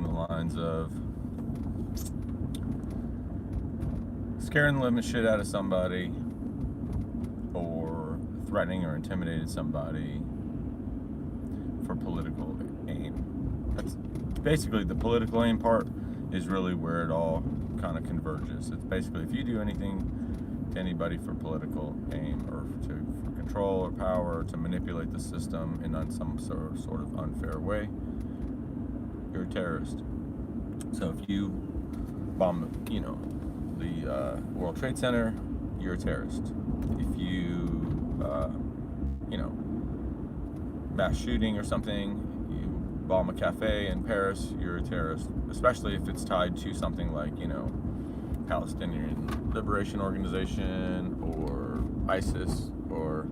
along the lines of scaring the living shit out of somebody, or threatening or intimidating somebody for political aim. That's basically the political aim part is really where it all kind of converges. It's basically if you do anything to anybody for political aim or for control or power, to manipulate the system in some sort of unfair way, you're a terrorist. So if you bomb, the World Trade Center, you're a terrorist. If you, mass shooting or something, you bomb a cafe in Paris, you're a terrorist. Especially if it's tied to something like, Palestinian Liberation Organization or ISIS or,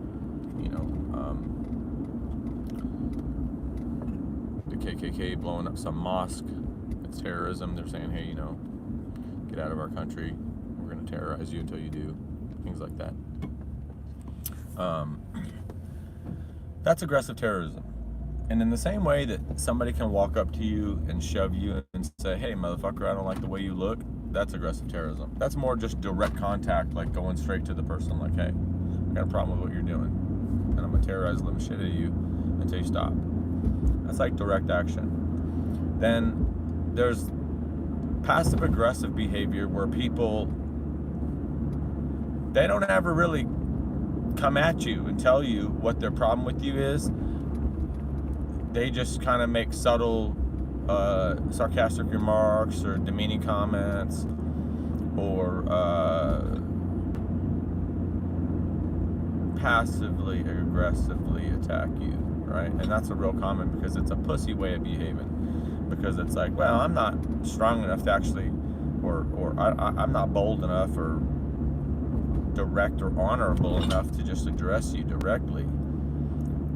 the KKK blowing up some mosque. It's terrorism. They're saying, hey, get out of our country. We're going to terrorize you until you do. Things like that. That's aggressive terrorism. And in the same way that somebody can walk up to you and shove you and say, hey, motherfucker, I don't like the way you look, that's aggressive terrorism. That's more just direct contact, like going straight to the person, like, hey, I got a problem with what you're doing, and I'm going to terrorize the living shit out of you until you stop. That's like direct action. Then there's passive aggressive behavior where people, they don't ever really come at you and tell you what their problem with you is. They just kind of make subtle sarcastic remarks or demeaning comments, or passively aggressively attack you, right? And that's a real common, because it's a pussy way of behaving, because it's like, well, I'm not strong enough to actually, or I'm not bold enough or direct or honorable enough to just address you directly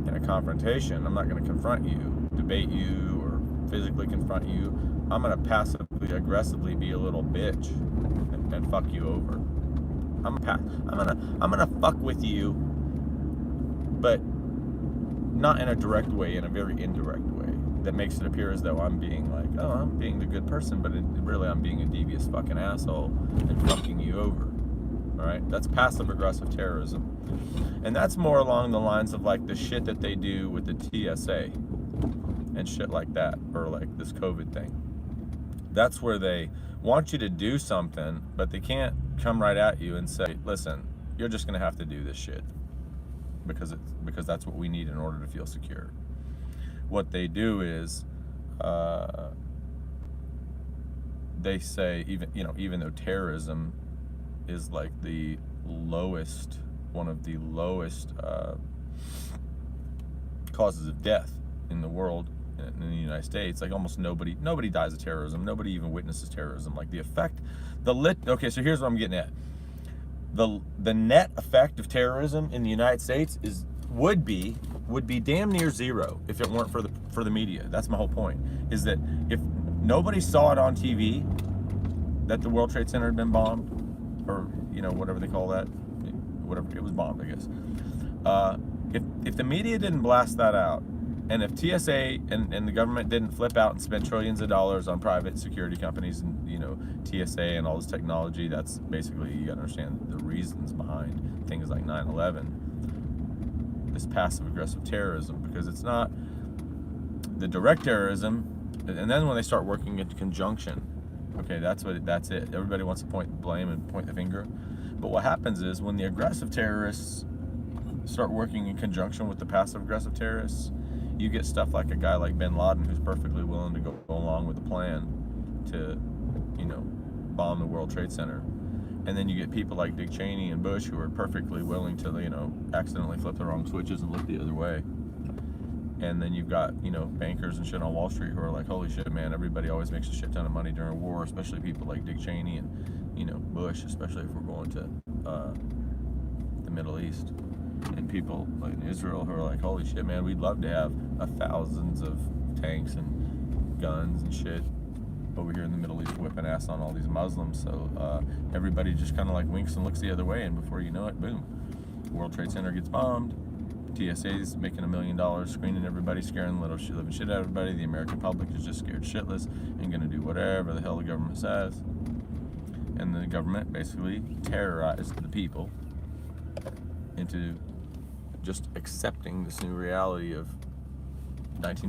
in a confrontation. I'm not going to confront you, debate you, or physically confront you. I'm going to passively aggressively be a little bitch and fuck you over. I'm gonna fuck with you, but not in a direct way, in a very indirect way that makes it appear as though I'm being like, oh, I'm being the good person, but really I'm being a devious fucking asshole and fucking you over. All right, that's passive aggressive terrorism. And that's more along the lines of like the shit that they do with the TSA and shit like that, or like this COVID thing. That's where they want you to do something, but they can't come right at you and say, listen, you're just gonna have to do this shit because that's what we need in order to feel secure. What they do is they say, even though terrorism is like the lowest, one of the lowest causes of death in the world, in the United States, like almost nobody dies of terrorism. Nobody even witnesses terrorism. Like the effect, okay, so here's what I'm getting at. The net effect of terrorism in the United States would be damn near zero if it weren't for the media. That's my whole point, is that if nobody saw it on TV that the World Trade Center had been bombed, or whatever they call that, whatever, it was bombed, I guess. If the media didn't blast that out, and if TSA and the government didn't flip out and spend trillions of dollars on private security companies and TSA and all this technology, that's basically, you gotta understand the reasons behind things like 9/11, this passive aggressive terrorism, because it's not the direct terrorism. And then when they start working in conjunction, okay, that's it. Everybody wants to point the blame and point the finger. But what happens is when the aggressive terrorists start working in conjunction with the passive aggressive terrorists, you get stuff like a guy like bin Laden, who's perfectly willing to go along with the plan to, bomb the World Trade Center. And then you get people like Dick Cheney and Bush, who are perfectly willing to, accidentally flip the wrong switches and look the other way. And then you've got, bankers and shit on Wall Street who are like, holy shit, man, everybody always makes a shit ton of money during war, especially people like Dick Cheney and, Bush, especially if we're going to the Middle East. And people like in Israel who are like, holy shit, man, we'd love to have thousands of tanks and guns and shit over here in the Middle East whipping ass on all these Muslims. So everybody just kind of like winks and looks the other way, and before you know it, boom, World Trade Center gets bombed. TSA's making $1 million screening everybody, scaring the living shit out of everybody. The American public is just scared shitless and gonna do whatever the hell the government says. And the government basically terrorized the people into just accepting this new reality of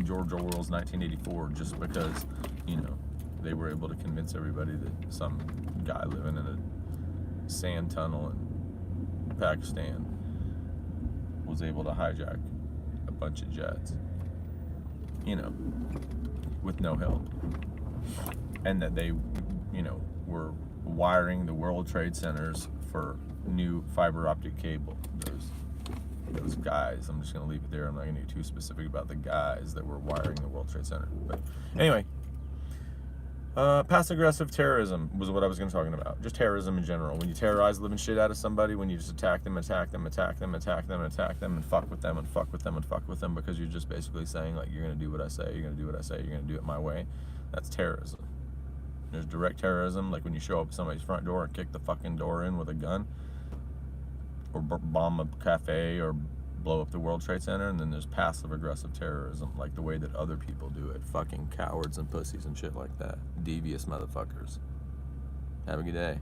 George Orwell's 1984, just because, they were able to convince everybody that some guy living in a sand tunnel in Pakistan was able to hijack a bunch of jets, with no help. And that they, were wiring the World Trade Centers for new fiber optic cable. Those guys, I'm just going to leave it there. I'm not going to get too specific about the guys that were wiring the World Trade Center. But anyway, passive-aggressive terrorism was what I was going to talk about. Just terrorism in general. When you terrorize the living shit out of somebody, when you just attack them, and fuck with them, because you're just basically saying, like, you're going to do what I say, you're going to do what I say, you're going to do it my way. That's terrorism. There's direct terrorism, like when you show up at somebody's front door and kick the fucking door in with a gun, or bomb a cafe, or blow up the World Trade Center. And then there's passive-aggressive terrorism, like the way that other people do it. Fucking cowards and pussies and shit like that. Devious motherfuckers. Have a good day.